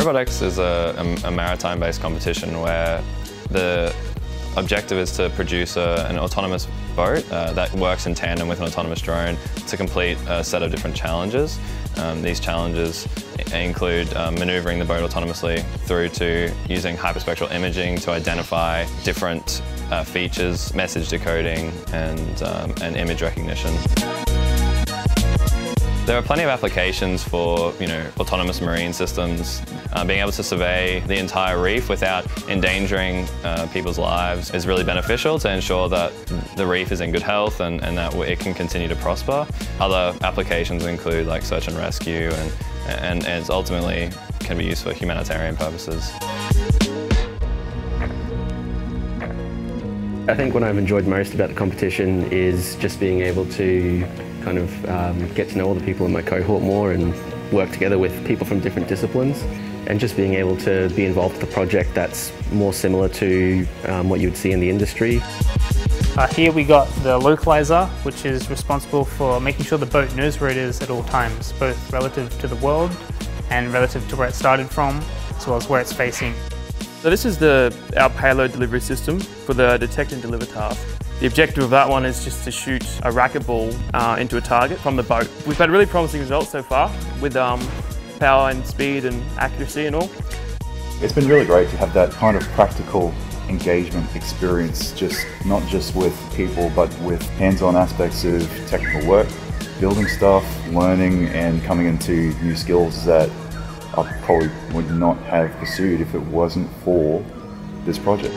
RobotX is a maritime-based competition where the objective is to produce an autonomous boat that works in tandem with an autonomous drone to complete a set of different challenges. These challenges include maneuvering the boat autonomously through to using hyperspectral imaging to identify different features, message decoding and image recognition. There are plenty of applications for autonomous marine systems. Being able to survey the entire reef without endangering people's lives is really beneficial to ensure that the reef is in good health and that it can continue to prosper. Other applications include like search and rescue and it ultimately can be used for humanitarian purposes. I think what I've enjoyed most about the competition is just being able to kind of get to know all the people in my cohort more and work together with people from different disciplines, and just being able to be involved with a project that's more similar to what you would see in the industry. Here we got the Localizer, which is responsible for making sure the boat knows where it is at all times, both relative to the world and relative to where it started from, as well as where it's facing. So this is our payload delivery system for the detect and deliver task. The objective of that one is just to shoot a racquetball into a target from the boat. We've had really promising results so far with power and speed and accuracy and all. It's been really great to have that kind of practical engagement experience, not just with people but with hands-on aspects of technical work, building stuff, learning and coming into new skills that I probably would not have pursued if it wasn't for this project.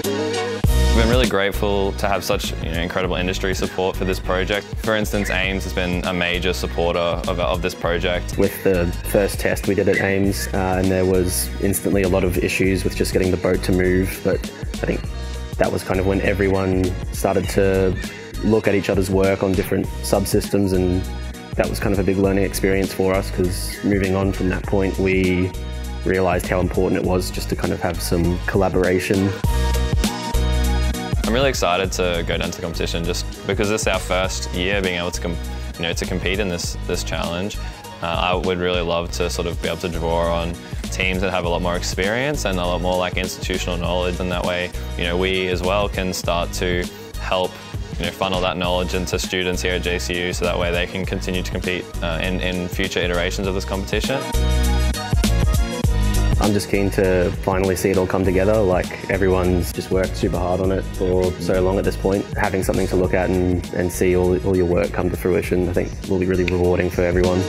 We've been really grateful to have such incredible industry support for this project. For instance, AIMS has been a major supporter of this project. With the first test we did at AIMS, and there was instantly a lot of issues with just getting the boat to move, but I think that was kind of when everyone started to look at each other's work on different subsystems, and that was kind of a big learning experience for us, because moving on from that point we realised how important it was just to kind of have some collaboration. I'm really excited to go down to the competition just because this is our first year being able to compete in this challenge. I would really love to sort of be able to draw on teams that have a lot more experience and a lot more like institutional knowledge, and that way we as well can start to help funnel that knowledge into students here at JCU, so that way they can continue to compete in future iterations of this competition. I'm just keen to finally see it all come together. Like, everyone's just worked super hard on it for so long at this point. Having something to look at and see all your work come to fruition, I think will be really rewarding for everyone.